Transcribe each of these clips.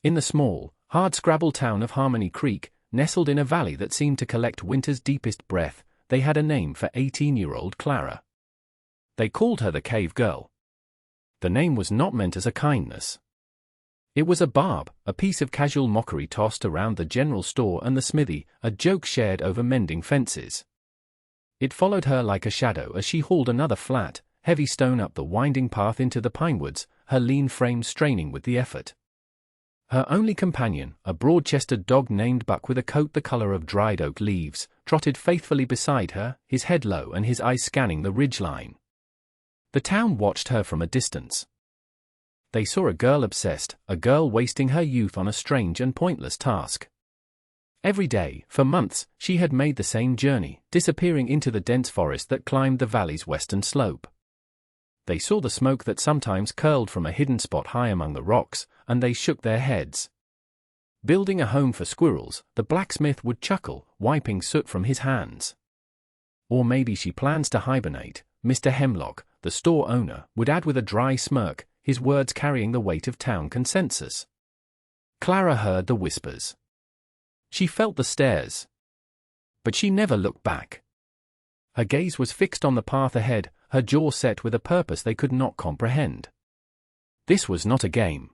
In the small, hardscrabble town of Harmony Creek, nestled in a valley that seemed to collect winter's deepest breath, they had a name for 18-year-old Clara. They called her the Cave Girl. The name was not meant as a kindness. It was a barb, a piece of casual mockery tossed around the general store and the smithy, a joke shared over mending fences. It followed her like a shadow as she hauled another flat, heavy stone up the winding path into the pinewoods, her lean frame straining with the effort. Her only companion, a broad-chested dog named Buck with a coat the color of dried oak leaves, trotted faithfully beside her, his head low and his eyes scanning the ridgeline. The town watched her from a distance. They saw a girl obsessed, a girl wasting her youth on a strange and pointless task. Every day, for months, she had made the same journey, disappearing into the dense forest that climbed the valley's western slope. They saw the smoke that sometimes curled from a hidden spot high among the rocks, and they shook their heads. Building a home for squirrels, the blacksmith would chuckle, wiping soot from his hands. Or maybe she plans to hibernate, Mr. Hemlock, the store owner, would add with a dry smirk, his words carrying the weight of town consensus. Clara heard the whispers. She felt the stares. But she never looked back. Her gaze was fixed on the path ahead, her jaw set with a purpose they could not comprehend. This was not a game.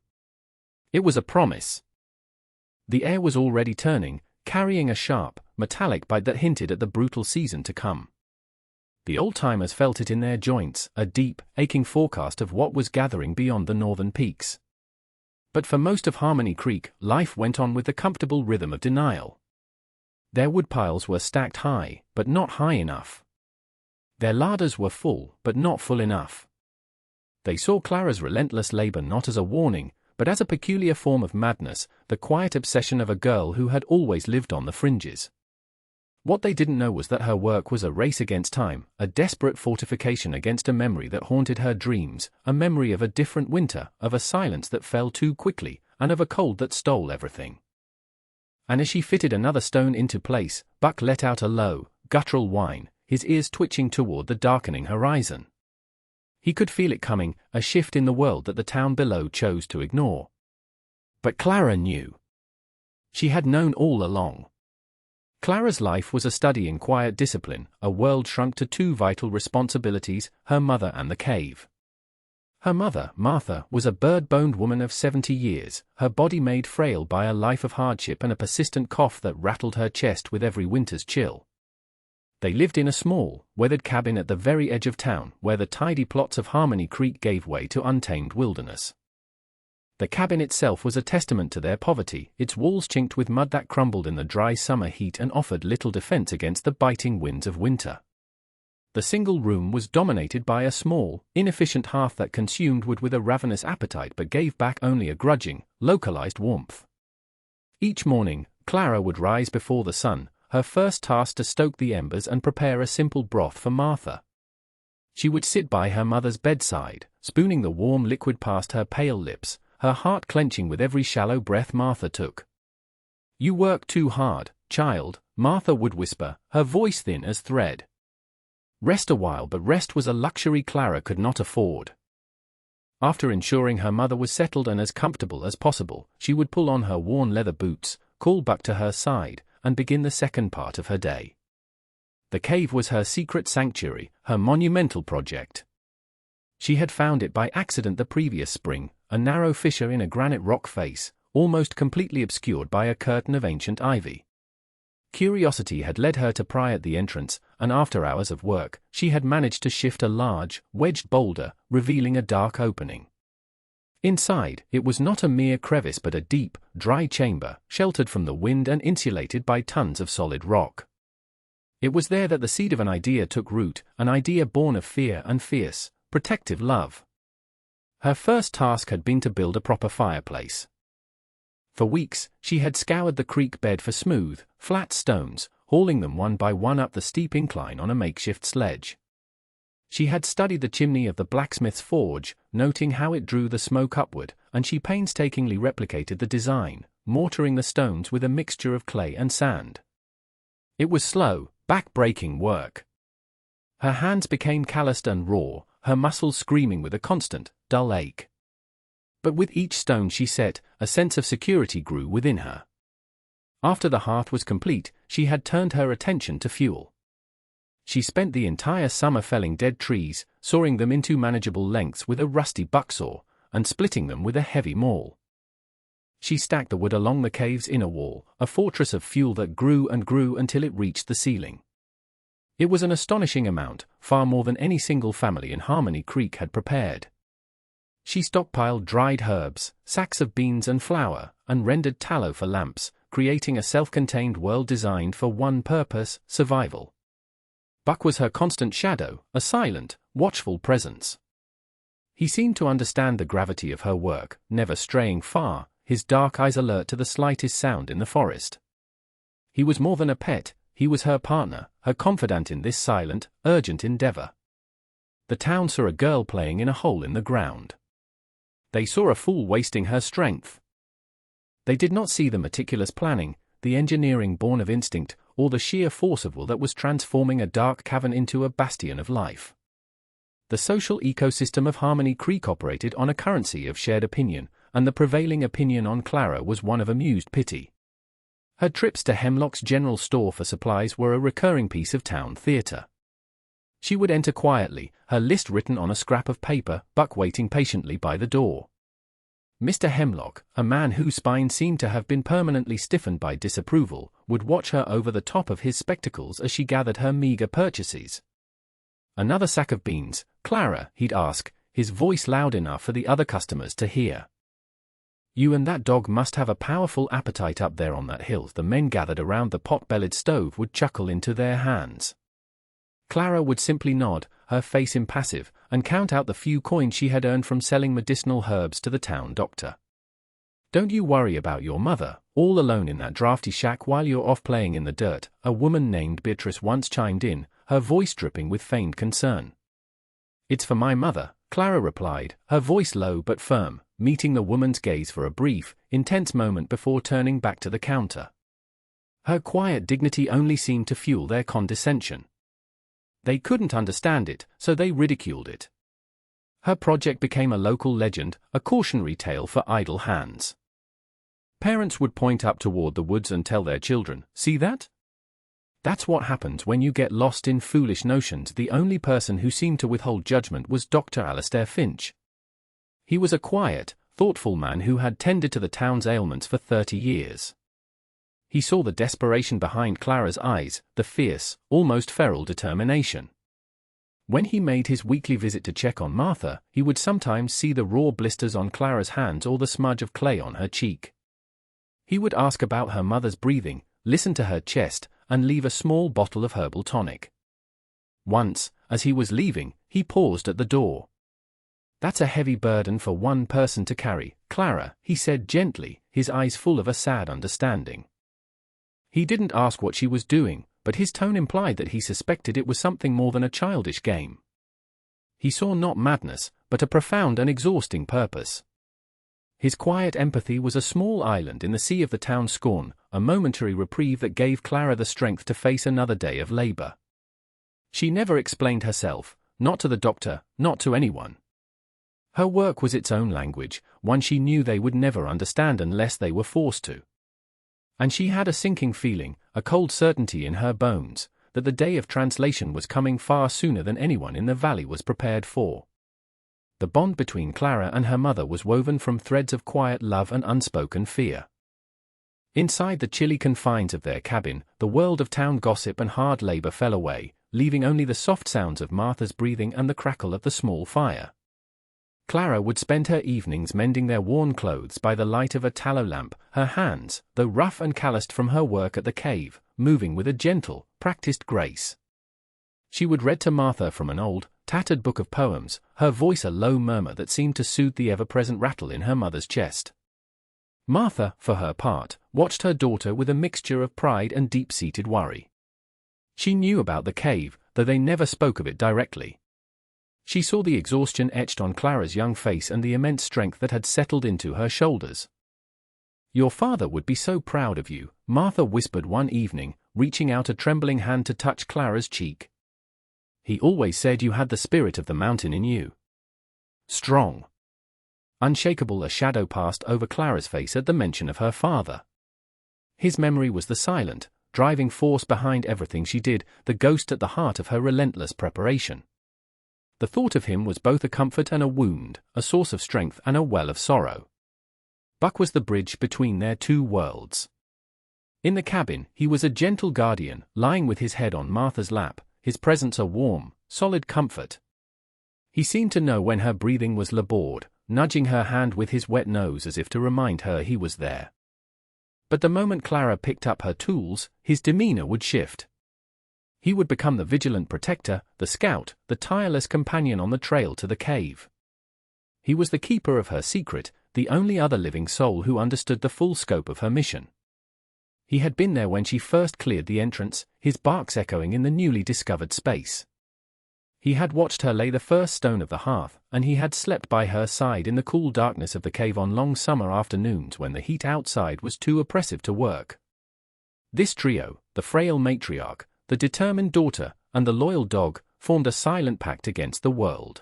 It was a promise. The air was already turning, carrying a sharp, metallic bite that hinted at the brutal season to come. The old-timers felt it in their joints, a deep, aching forecast of what was gathering beyond the northern peaks. But for most of Harmony Creek, life went on with the comfortable rhythm of denial. Their woodpiles were stacked high, but not high enough. Their larders were full, but not full enough. They saw Clara's relentless labor not as a warning, but as a peculiar form of madness, the quiet obsession of a girl who had always lived on the fringes. What they didn't know was that her work was a race against time, a desperate fortification against a memory that haunted her dreams, a memory of a different winter, of a silence that fell too quickly, and of a cold that stole everything. And as she fitted another stone into place, Buck let out a low, guttural whine, his ears twitching toward the darkening horizon. He could feel it coming, a shift in the world that the town below chose to ignore. But Clara knew. She had known all along. Clara's life was a study in quiet discipline, a world shrunk to two vital responsibilities, her mother and the cave. Her mother, Martha, was a bird-boned woman of 70 years, her body made frail by a life of hardship and a persistent cough that rattled her chest with every winter's chill. They lived in a small, weathered cabin at the very edge of town, where the tidy plots of Harmony Creek gave way to untamed wilderness. The cabin itself was a testament to their poverty, its walls chinked with mud that crumbled in the dry summer heat and offered little defense against the biting winds of winter. The single room was dominated by a small, inefficient hearth that consumed wood with a ravenous appetite but gave back only a grudging, localized warmth. Each morning, Clara would rise before the sun, her first task to stoke the embers and prepare a simple broth for Martha. She would sit by her mother's bedside, spooning the warm liquid past her pale lips, her heart clenching with every shallow breath Martha took. "You work too hard, child," Martha would whisper, her voice thin as thread. Rest a while, but rest was a luxury Clara could not afford. After ensuring her mother was settled and as comfortable as possible, she would pull on her worn leather boots, call Buck to her side, and begin the second part of her day. The cave was her secret sanctuary, her monumental project. She had found it by accident the previous spring, a narrow fissure in a granite rock face, almost completely obscured by a curtain of ancient ivy. Curiosity had led her to pry at the entrance, and after hours of work, she had managed to shift a large, wedged boulder, revealing a dark opening. Inside, it was not a mere crevice but a deep, dry chamber, sheltered from the wind and insulated by tons of solid rock. It was there that the seed of an idea took root, an idea born of fear and fierce, protective love. Her first task had been to build a proper fireplace. For weeks, she had scoured the creek bed for smooth, flat stones, hauling them one by one up the steep incline on a makeshift sledge. She had studied the chimney of the blacksmith's forge, noting how it drew the smoke upward, and she painstakingly replicated the design, mortaring the stones with a mixture of clay and sand. It was slow, back-breaking work. Her hands became calloused and raw, her muscles screaming with a constant, dull ache. But with each stone she set, a sense of security grew within her. After the hearth was complete, she had turned her attention to fuel. She spent the entire summer felling dead trees, sawing them into manageable lengths with a rusty bucksaw, and splitting them with a heavy maul. She stacked the wood along the cave's inner wall, a fortress of fuel that grew and grew until it reached the ceiling. It was an astonishing amount, far more than any single family in Harmony Creek had prepared. She stockpiled dried herbs, sacks of beans and flour, and rendered tallow for lamps, creating a self-contained world designed for one purpose: survival. Buck was her constant shadow, a silent, watchful presence. He seemed to understand the gravity of her work, never straying far, his dark eyes alert to the slightest sound in the forest. He was more than a pet, he was her partner, her confidant in this silent, urgent endeavor. The town saw a girl playing in a hole in the ground. They saw a fool wasting her strength. They did not see the meticulous planning, the engineering born of instinct, or the sheer force of will that was transforming a dark cavern into a bastion of life. The social ecosystem of Harmony Creek operated on a currency of shared opinion, and the prevailing opinion on Clara was one of amused pity. Her trips to Hemlock's general store for supplies were a recurring piece of town theater. She would enter quietly, her list written on a scrap of paper, Buck waiting patiently by the door. Mr. Hemlock, a man whose spine seemed to have been permanently stiffened by disapproval, would watch her over the top of his spectacles as she gathered her meager purchases. "Another sack of beans, Clara?" he'd ask, his voice loud enough for the other customers to hear. "You and that dog must have a powerful appetite up there on that hill." The men gathered around the pot-bellied stove would chuckle into their hands. Clara would simply nod, her face impassive, and count out the few coins she had earned from selling medicinal herbs to the town doctor. "Don't you worry about your mother, all alone in that drafty shack while you're off playing in the dirt," a woman named Beatrice once chimed in, her voice dripping with feigned concern. "It's for my mother," Clara replied, her voice low but firm, meeting the woman's gaze for a brief, intense moment before turning back to the counter. Her quiet dignity only seemed to fuel their condescension. They couldn't understand it, so they ridiculed it. Her project became a local legend, a cautionary tale for idle hands. Parents would point up toward the woods and tell their children, "See that? That's what happens when you get lost in foolish notions." The only person who seemed to withhold judgment was Dr. Alastair Finch. He was a quiet, thoughtful man who had tended to the town's ailments for 30 years. He saw the desperation behind Clara's eyes, the fierce, almost feral determination. When he made his weekly visit to check on Martha, he would sometimes see the raw blisters on Clara's hands or the smudge of clay on her cheek. He would ask about her mother's breathing, listen to her chest, and leave a small bottle of herbal tonic. Once, as he was leaving, he paused at the door. "That's a heavy burden for one person to carry, Clara," he said gently, his eyes full of a sad understanding. He didn't ask what she was doing, but his tone implied that he suspected it was something more than a childish game. He saw not madness, but a profound and exhausting purpose. His quiet empathy was a small island in the sea of the town's scorn, a momentary reprieve that gave Clara the strength to face another day of labor. She never explained herself, not to the doctor, not to anyone. Her work was its own language, one she knew they would never understand unless they were forced to. And she had a sinking feeling, a cold certainty in her bones, that the day of translation was coming far sooner than anyone in the valley was prepared for. The bond between Clara and her mother was woven from threads of quiet love and unspoken fear. Inside the chilly confines of their cabin, the world of town gossip and hard labor fell away, leaving only the soft sounds of Martha's breathing and the crackle of the small fire. Clara would spend her evenings mending their worn clothes by the light of a tallow lamp, her hands, though rough and calloused from her work at the cave, moving with a gentle, practiced grace. She would read to Martha from an old, tattered book of poems, her voice a low murmur that seemed to soothe the ever-present rattle in her mother's chest. Martha, for her part, watched her daughter with a mixture of pride and deep-seated worry. She knew about the cave, though they never spoke of it directly. She saw the exhaustion etched on Clara's young face and the immense strength that had settled into her shoulders. "Your father would be so proud of you," Martha whispered one evening, reaching out a trembling hand to touch Clara's cheek. "He always said you had the spirit of the mountain in you. Strong. Unshakable, a shadow passed over Clara's face at the mention of her father. His memory was the silent, driving force behind everything she did, the ghost at the heart of her relentless preparation. The thought of him was both a comfort and a wound, a source of strength and a well of sorrow. Buck was the bridge between their two worlds. In the cabin, he was a gentle guardian, lying with his head on Martha's lap, his presence a warm, solid comfort. He seemed to know when her breathing was labored, nudging her hand with his wet nose as if to remind her he was there. But the moment Clara picked up her tools, his demeanor would shift. He would become the vigilant protector, the scout, the tireless companion on the trail to the cave. He was the keeper of her secret, the only other living soul who understood the full scope of her mission. He had been there when she first cleared the entrance, his barks echoing in the newly discovered space. He had watched her lay the first stone of the hearth, and he had slept by her side in the cool darkness of the cave on long summer afternoons when the heat outside was too oppressive to work. This trio, the frail matriarch, the determined daughter, and the loyal dog, formed a silent pact against the world.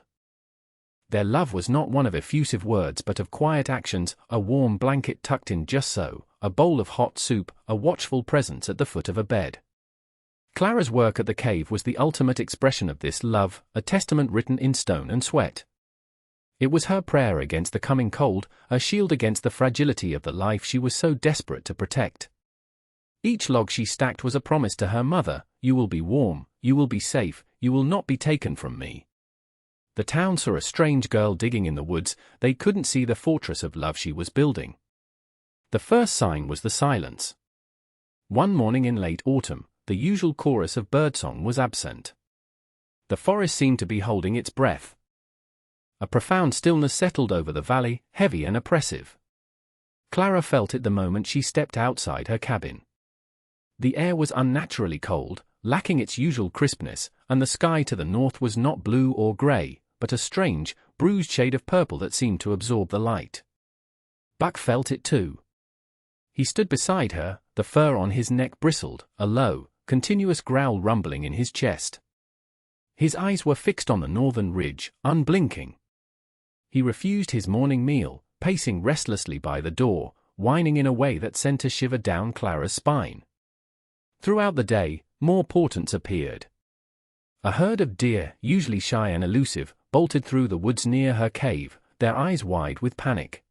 Their love was not one of effusive words but of quiet actions, a warm blanket tucked in just so, a bowl of hot soup, a watchful presence at the foot of a bed. Clara's work at the cave was the ultimate expression of this love, a testament written in stone and sweat. It was her prayer against the coming cold, a shield against the fragility of the life she was so desperate to protect. Each log she stacked was a promise to her mother, "You will be warm, you will be safe, you will not be taken from me." The town saw a strange girl digging in the woods, they couldn't see the fortress of love she was building. The first sign was the silence. One morning in late autumn, the usual chorus of birdsong was absent. The forest seemed to be holding its breath. A profound stillness settled over the valley, heavy and oppressive. Clara felt it the moment she stepped outside her cabin. The air was unnaturally cold, lacking its usual crispness, and the sky to the north was not blue or grey, but a strange, bruised shade of purple that seemed to absorb the light. Buck felt it too. He stood beside her, the fur on his neck bristled, a low, continuous growl rumbling in his chest. His eyes were fixed on the northern ridge, unblinking. He refused his morning meal, pacing restlessly by the door, whining in a way that sent a shiver down Clara's spine. Throughout the day, more portents appeared. A herd of deer, usually shy and elusive, bolted through the woods near her cave, their eyes wide with panic.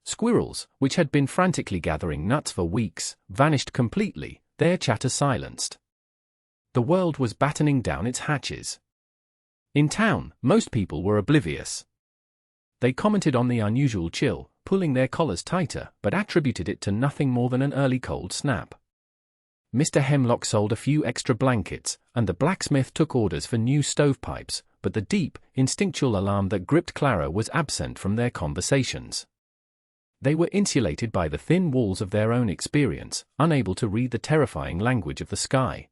Squirrels, which had been frantically gathering nuts for weeks, vanished completely, their chatter silenced. The world was battening down its hatches. In town, most people were oblivious. They commented on the unusual chill, pulling their collars tighter, but attributed it to nothing more than an early cold snap. Mr. Hemlock sold a few extra blankets, and the blacksmith took orders for new stovepipes, but the deep, instinctual alarm that gripped Clara was absent from their conversations. They were insulated by the thin walls of their own experience, unable to read the terrifying language of the sky.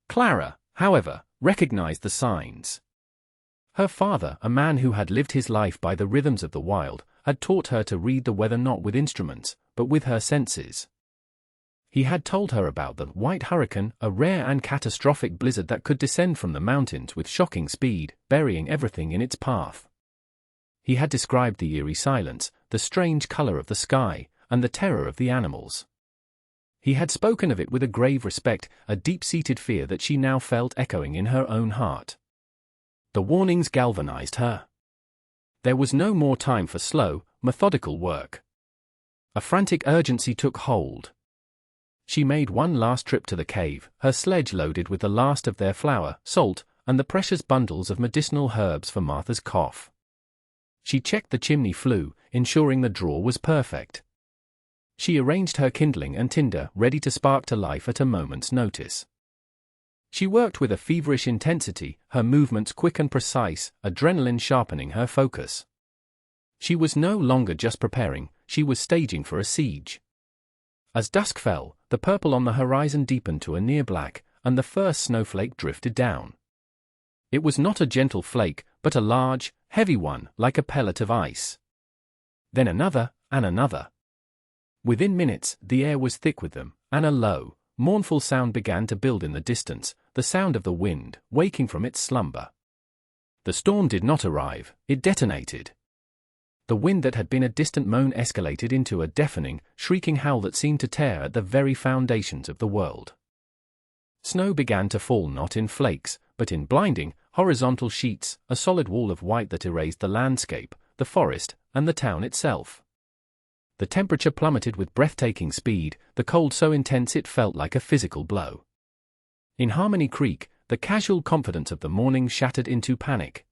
Clara, however, recognized the signs. Her father, a man who had lived his life by the rhythms of the wild, had taught her to read the weather not with instruments, but with her senses. He had told her about the white hurricane, a rare and catastrophic blizzard that could descend from the mountains with shocking speed, burying everything in its path. He had described the eerie silence, the strange color of the sky, and the terror of the animals. He had spoken of it with a grave respect, a deep-seated fear that she now felt echoing in her own heart. The warnings galvanized her. There was no more time for slow, methodical work. A frantic urgency took hold. She made one last trip to the cave, her sledge loaded with the last of their flour, salt, and the precious bundles of medicinal herbs for Martha's cough. She checked the chimney flue, ensuring the drawer was perfect. She arranged her kindling and tinder, ready to spark to life at a moment's notice. She worked with a feverish intensity, her movements quick and precise, adrenaline sharpening her focus. She was no longer just preparing, she was staging for a siege. As dusk fell, the purple on the horizon deepened to a near black, and the first snowflake drifted down. It was not a gentle flake, but a large, heavy one, like a pellet of ice. Then another, and another. Within minutes, the air was thick with them, and a low, mournful sound began to build in the distance, the sound of the wind, waking from its slumber. The storm did not arrive, it detonated. The wind that had been a distant moan escalated into a deafening, shrieking howl that seemed to tear at the very foundations of the world. Snow began to fall not in flakes, but in blinding, horizontal sheets, a solid wall of white that erased the landscape, the forest, and the town itself. The temperature plummeted with breathtaking speed, the cold so intense it felt like a physical blow. In Harmony Creek, the casual confidence of the morning shattered into panic.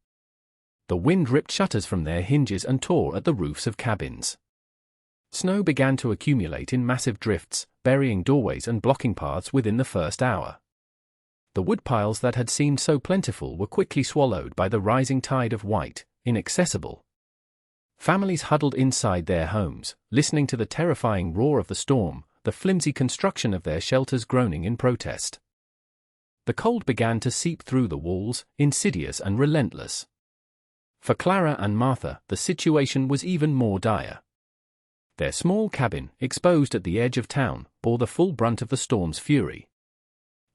The wind ripped shutters from their hinges and tore at the roofs of cabins. Snow began to accumulate in massive drifts, burying doorways and blocking paths within the first hour. The woodpiles that had seemed so plentiful were quickly swallowed by the rising tide of white, inaccessible. Families huddled inside their homes, listening to the terrifying roar of the storm, the flimsy construction of their shelters groaning in protest. The cold began to seep through the walls, insidious and relentless. For Clara and Martha, the situation was even more dire. Their small cabin, exposed at the edge of town, bore the full brunt of the storm's fury.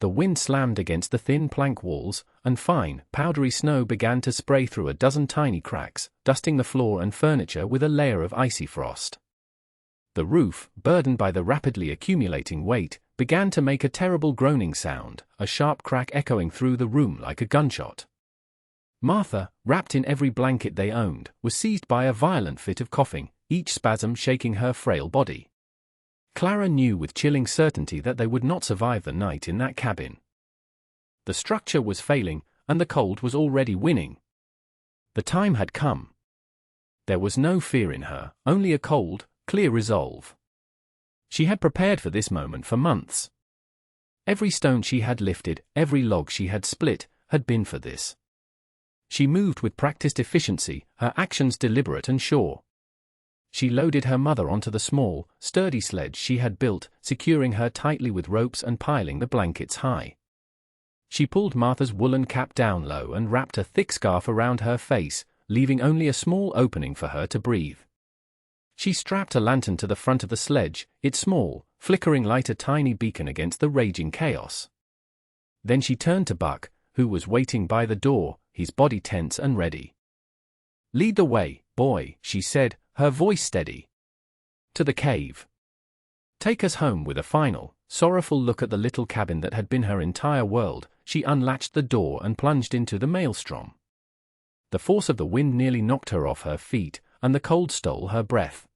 The wind slammed against the thin plank walls, and fine, powdery snow began to spray through a dozen tiny cracks, dusting the floor and furniture with a layer of icy frost. The roof, burdened by the rapidly accumulating weight, began to make a terrible groaning sound, a sharp crack echoing through the room like a gunshot. Martha, wrapped in every blanket they owned, was seized by a violent fit of coughing, each spasm shaking her frail body. Clara knew with chilling certainty that they would not survive the night in that cabin. The structure was failing, and the cold was already winning. The time had come. There was no fear in her, only a cold, clear resolve. She had prepared for this moment for months. Every stone she had lifted, every log she had split, had been for this. She moved with practiced efficiency, her actions deliberate and sure. She loaded her mother onto the small, sturdy sledge she had built, securing her tightly with ropes and piling the blankets high. She pulled Martha's woolen cap down low and wrapped a thick scarf around her face, leaving only a small opening for her to breathe. She strapped a lantern to the front of the sledge, its small, flickering light a tiny beacon against the raging chaos. Then she turned to Buck, who was waiting by the door, his body tense and ready. "Lead the way, boy," she said, her voice steady. "To the cave. Take us home." With a final, sorrowful look at the little cabin that had been her entire world, she unlatched the door and plunged into the maelstrom. The force of the wind nearly knocked her off her feet, and the cold stole her breath.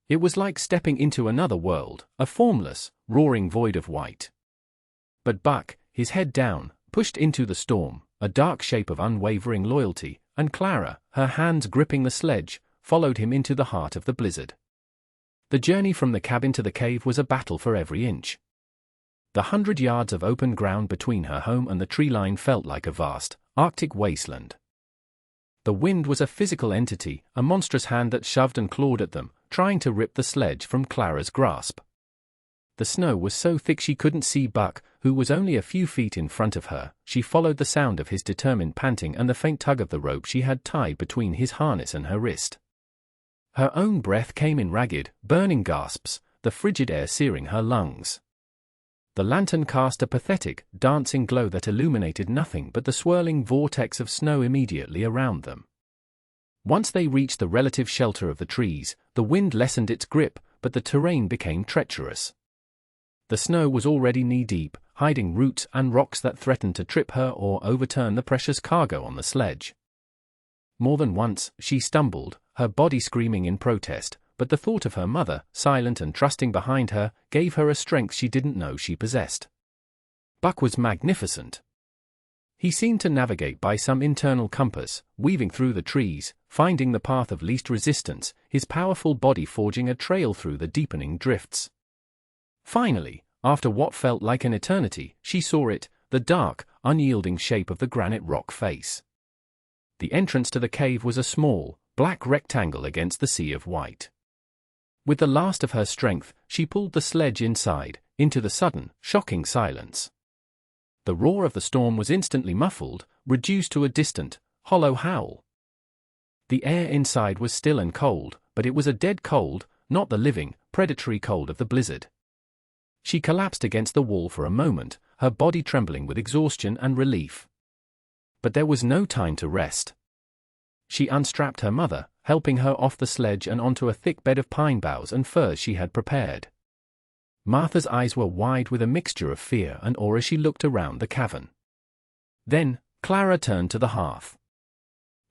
It was like stepping into another world, a formless, roaring void of white. But Buck, his head down, pushed into the storm, a dark shape of unwavering loyalty, and Clara, her hands gripping the sledge, followed him into the heart of the blizzard. The journey from the cabin to the cave was a battle for every inch. The 100 yards of open ground between her home and the tree line felt like a vast, Arctic wasteland. The wind was a physical entity, a monstrous hand that shoved and clawed at them, trying to rip the sledge from Clara's grasp. The snow was so thick she couldn't see Buck, who was only a few feet in front of her. She followed the sound of his determined panting and the faint tug of the rope she had tied between his harness and her wrist. Her own breath came in ragged, burning gasps, the frigid air searing her lungs. The lantern cast a pathetic, dancing glow that illuminated nothing but the swirling vortex of snow immediately around them. Once they reached the relative shelter of the trees, the wind lessened its grip, but the terrain became treacherous. The snow was already knee-deep, hiding roots and rocks that threatened to trip her or overturn the precious cargo on the sledge. More than once, she stumbled, her body screaming in protest, but the thought of her mother, silent and trusting behind her, gave her a strength she didn't know she possessed. Buck was magnificent. He seemed to navigate by some internal compass, weaving through the trees, finding the path of least resistance, his powerful body forging a trail through the deepening drifts. Finally, after what felt like an eternity, she saw it, the dark, unyielding shape of the granite rock face. The entrance to the cave was a small, black rectangle against the sea of white. With the last of her strength, she pulled the sledge inside, into the sudden, shocking silence. The roar of the storm was instantly muffled, reduced to a distant, hollow howl. The air inside was still and cold, but it was a dead cold, not the living, predatory cold of the blizzard. She collapsed against the wall for a moment, her body trembling with exhaustion and relief. But there was no time to rest. She unstrapped her mother, helping her off the sledge and onto a thick bed of pine boughs and furs she had prepared. Martha's eyes were wide with a mixture of fear and awe as she looked around the cavern. Then, Clara turned to the hearth.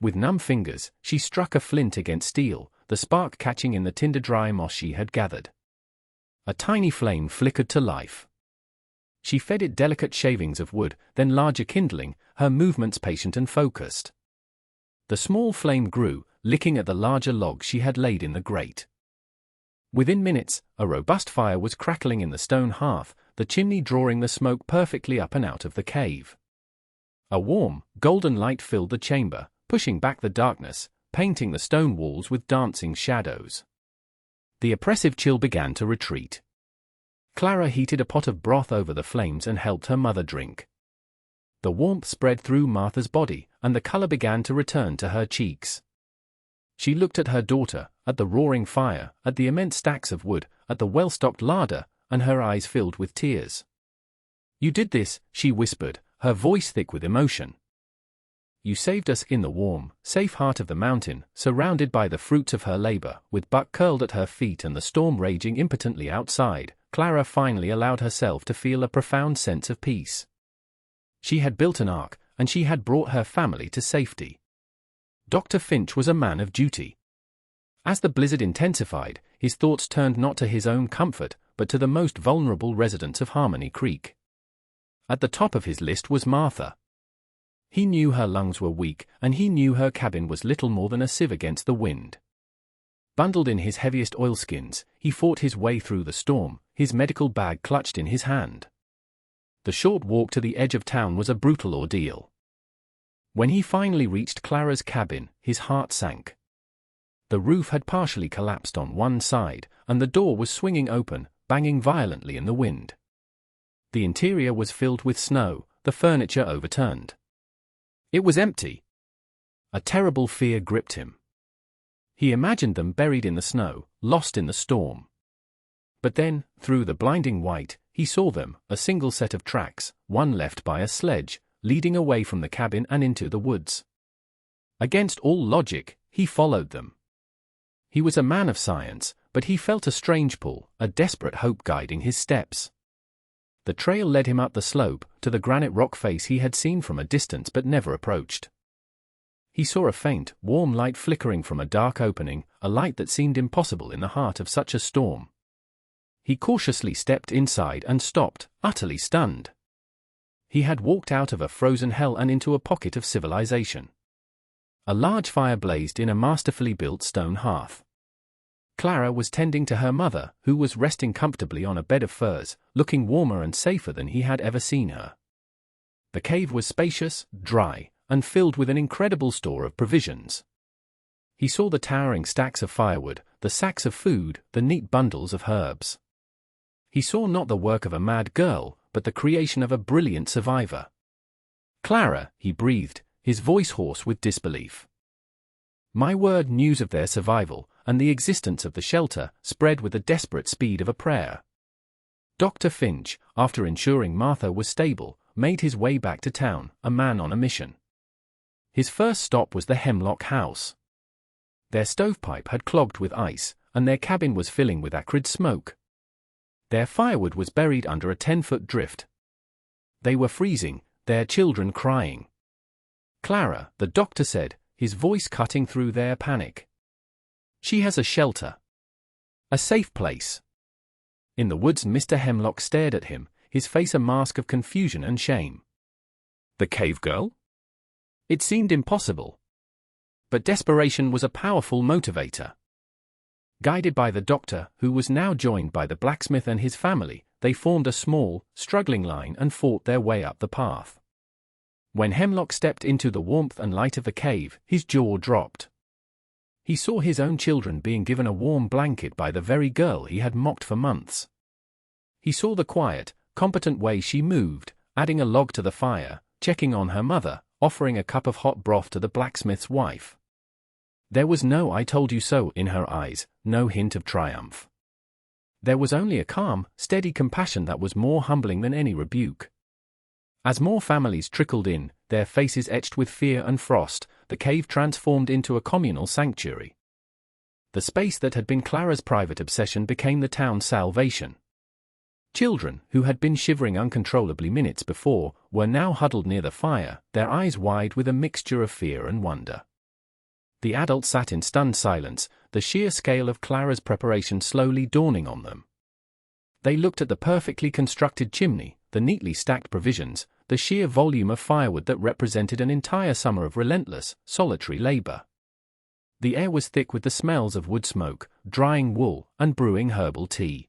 With numb fingers, she struck a flint against steel, the spark catching in the tinder-dry moss she had gathered. A tiny flame flickered to life. She fed it delicate shavings of wood, then larger kindling, her movements patient and focused. The small flame grew, licking at the larger log she had laid in the grate. Within minutes, a robust fire was crackling in the stone hearth, the chimney drawing the smoke perfectly up and out of the cave. A warm, golden light filled the chamber, pushing back the darkness, painting the stone walls with dancing shadows. The oppressive chill began to retreat. Clara heated a pot of broth over the flames and helped her mother drink. The warmth spread through Martha's body, and the color began to return to her cheeks. She looked at her daughter, at the roaring fire, at the immense stacks of wood, at the well-stocked larder, and her eyes filled with tears. "You did this," she whispered, her voice thick with emotion. "You saved us in the warm, safe heart of the mountain, surrounded by the fruits of her labor, with Buck curled at her feet and the storm raging impotently outside." Clara finally allowed herself to feel a profound sense of peace. She had built an ark, and she had brought her family to safety. Dr. Finch was a man of duty. As the blizzard intensified, his thoughts turned not to his own comfort, but to the most vulnerable residents of Harmony Creek. At the top of his list was Martha. He knew her lungs were weak, and he knew her cabin was little more than a sieve against the wind. Bundled in his heaviest oilskins, he fought his way through the storm, his medical bag clutched in his hand. The short walk to the edge of town was a brutal ordeal. When he finally reached Clara's cabin, his heart sank. The roof had partially collapsed on one side, and the door was swinging open, banging violently in the wind. The interior was filled with snow, the furniture overturned. It was empty. A terrible fear gripped him. He imagined them buried in the snow, lost in the storm. But then, through the blinding white, he saw them, a single set of tracks, one left by a sledge, leading away from the cabin and into the woods. Against all logic, he followed them. He was a man of science, but he felt a strange pull, a desperate hope guiding his steps. The trail led him up the slope, to the granite rock face he had seen from a distance but never approached. He saw a faint, warm light flickering from a dark opening, a light that seemed impossible in the heart of such a storm. He cautiously stepped inside and stopped, utterly stunned. He had walked out of a frozen hell and into a pocket of civilization. A large fire blazed in a masterfully built stone hearth. Clara was tending to her mother, who was resting comfortably on a bed of furs, looking warmer and safer than he had ever seen her. The cave was spacious, dry, and filled with an incredible store of provisions. He saw the towering stacks of firewood, the sacks of food, the neat bundles of herbs. He saw not the work of a mad girl, but the creation of a brilliant survivor. "Clara," he breathed, his voice hoarse with disbelief. "My word." News of their survival, and the existence of the shelter, spread with the desperate speed of a prayer. Dr. Finch, after ensuring Martha was stable, made his way back to town, a man on a mission. His first stop was the Hemlock House. Their stovepipe had clogged with ice, and their cabin was filling with acrid smoke. Their firewood was buried under a 10-foot drift. They were freezing, their children crying. "Clara," the doctor said, his voice cutting through their panic. "She has a shelter. A safe place." In the woods, Mr. Hemlock stared at him, his face a mask of confusion and shame. The cave girl? It seemed impossible. But desperation was a powerful motivator. Guided by the doctor, who was now joined by the blacksmith and his family, they formed a small, struggling line and fought their way up the path. When Hemlock stepped into the warmth and light of the cave, his jaw dropped. He saw his own children being given a warm blanket by the very girl he had mocked for months. He saw the quiet, competent way she moved, adding a log to the fire, checking on her mother, offering a cup of hot broth to the blacksmith's wife. There was no "I told you so" in her eyes, no hint of triumph. There was only a calm, steady compassion that was more humbling than any rebuke. As more families trickled in, their faces etched with fear and frost, the cave transformed into a communal sanctuary. The space that had been Clara's private obsession became the town's salvation. Children, who had been shivering uncontrollably minutes before, were now huddled near the fire, their eyes wide with a mixture of fear and wonder. The adults sat in stunned silence, the sheer scale of Clara's preparation slowly dawning on them. They looked at the perfectly constructed chimney, the neatly stacked provisions, the sheer volume of firewood that represented an entire summer of relentless, solitary labor. The air was thick with the smells of wood smoke, drying wool, and brewing herbal tea.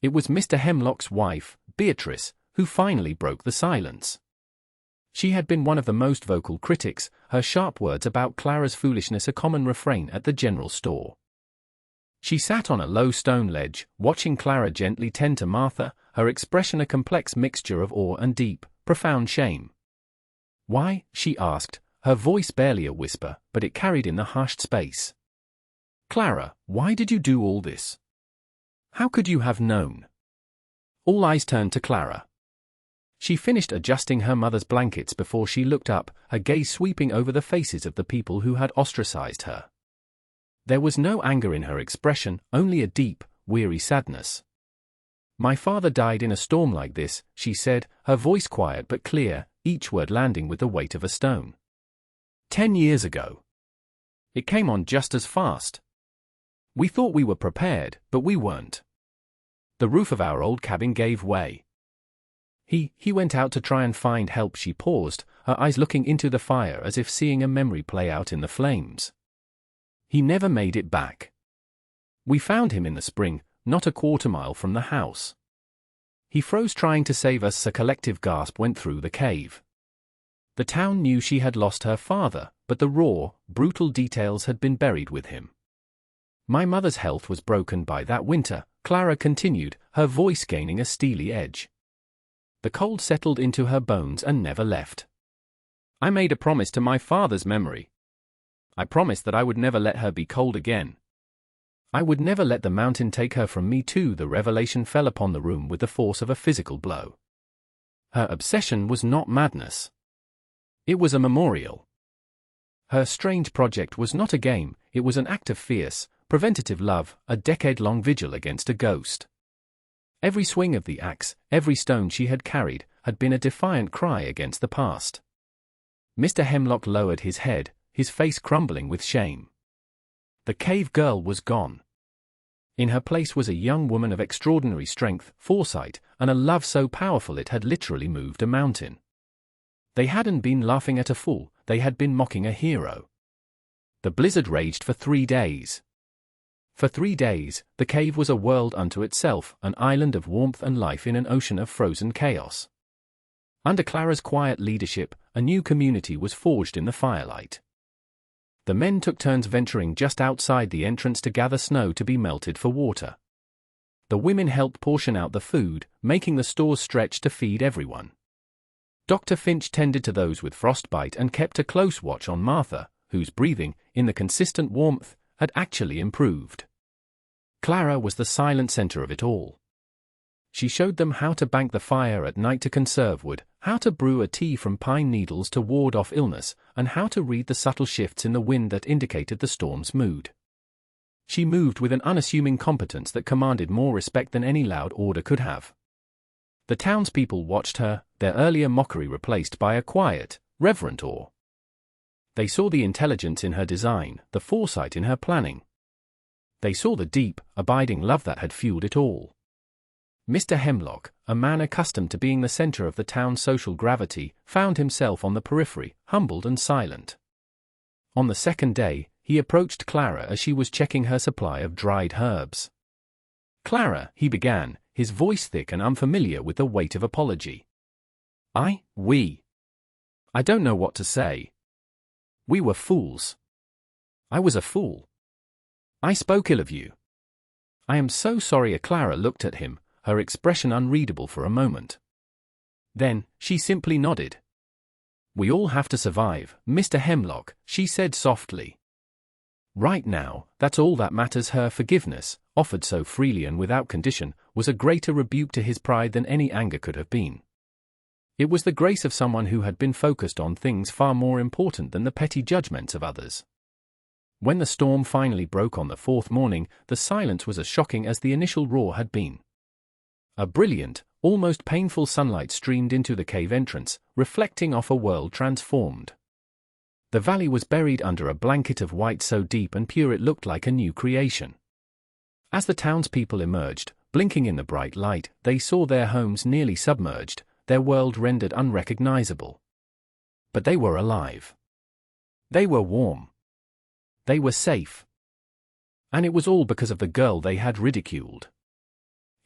It was Mr. Hemlock's wife, Beatrice, who finally broke the silence. She had been one of the most vocal critics, her sharp words about Clara's foolishness a common refrain at the general store. She sat on a low stone ledge, watching Clara gently tend to Martha, her expression a complex mixture of awe and deep, profound shame. "Why?" she asked, her voice barely a whisper, but it carried in the hushed space. "Clara, why did you do all this? How could you have known?" All eyes turned to Clara. She finished adjusting her mother's blankets before she looked up, her gaze sweeping over the faces of the people who had ostracized her. There was no anger in her expression, only a deep, weary sadness. "My father died in a storm like this," she said, her voice quiet but clear, each word landing with the weight of a stone. 10 years ago. It came on just as fast. We thought we were prepared, but we weren't. The roof of our old cabin gave way. He went out to try and find help." She paused, her eyes looking into the fire as if seeing a memory play out in the flames. "He never made it back. We found him in the spring, not a quarter-mile from the house. He froze trying to save us." A collective gasp went through the cave. The town knew she had lost her father, but the raw, brutal details had been buried with him. "My mother's health was broken by that winter," Clara continued, her voice gaining a steely edge. The cold settled into her bones and never left. "I made a promise to my father's memory. I promised that I would never let her be cold again. I would never let the mountain take her from me too." The revelation fell upon the room with the force of a physical blow. Her obsession was not madness. It was a memorial. Her strange project was not a game, it was an act of fierce, preventative love, a decade-long vigil against a ghost. Every swing of the axe, every stone she had carried, had been a defiant cry against the past. Mr. Hemlock lowered his head, his face crumbling with shame. The cave girl was gone. In her place was a young woman of extraordinary strength, foresight, and a love so powerful it had literally moved a mountain. They hadn't been laughing at a fool, they had been mocking a hero. The blizzard raged for 3 days. For 3 days, the cave was a world unto itself, an island of warmth and life in an ocean of frozen chaos. Under Clara's quiet leadership, a new community was forged in the firelight. The men took turns venturing just outside the entrance to gather snow to be melted for water. The women helped portion out the food, making the stores stretch to feed everyone. Dr. Finch tended to those with frostbite and kept a close watch on Martha, whose breathing, in the consistent warmth, had actually improved. Clara was the silent center of it all. She showed them how to bank the fire at night to conserve wood, how to brew a tea from pine needles to ward off illness, and how to read the subtle shifts in the wind that indicated the storm's mood. She moved with an unassuming competence that commanded more respect than any loud order could have. The townspeople watched her, their earlier mockery replaced by a quiet, reverent awe. They saw the intelligence in her design, the foresight in her planning. They saw the deep, abiding love that had fueled it all. Mr. Hemlock, a man accustomed to being the center of the town's social gravity, found himself on the periphery, humbled and silent. On the second day, he approached Clara as she was checking her supply of dried herbs. "Clara," he began, his voice thick and unfamiliar with the weight of apology. I don't know what to say. We were fools. I was a fool. I spoke ill of you. I am so sorry." Clara looked at him, her expression unreadable for a moment. Then, she simply nodded. "We all have to survive, Mr. Hemlock," she said softly. Right now, that's all that matters. Her forgiveness, offered so freely and without condition, was a greater rebuke to his pride than any anger could have been. It was the grace of someone who had been focused on things far more important than the petty judgments of others. When the storm finally broke on the fourth morning, the silence was as shocking as the initial roar had been. A brilliant, almost painful sunlight streamed into the cave entrance, reflecting off a world transformed. The valley was buried under a blanket of white so deep and pure it looked like a new creation. As the townspeople emerged, blinking in the bright light, they saw their homes nearly submerged, their world rendered unrecognizable. But they were alive. They were warm. They were safe. And it was all because of the girl they had ridiculed.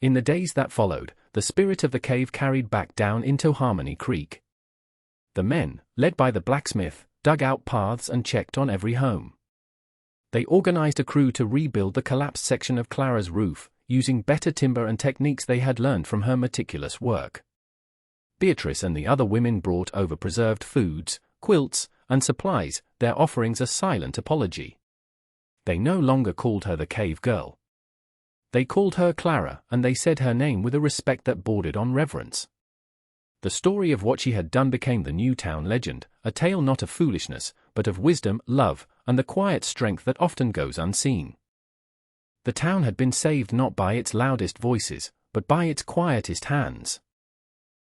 In the days that followed, the spirit of the cave carried back down into Harmony Creek. The men, led by the blacksmith, dug out paths and checked on every home. They organized a crew to rebuild the collapsed section of Clara's roof, using better timber and techniques they had learned from her meticulous work. Beatrice and the other women brought over preserved foods, quilts, and supplies, their offerings a silent apology. They no longer called her the cave girl. They called her Clara, and they said her name with a respect that bordered on reverence. The story of what she had done became the new town legend, a tale not of foolishness, but of wisdom, love, and the quiet strength that often goes unseen. The town had been saved not by its loudest voices, but by its quietest hands.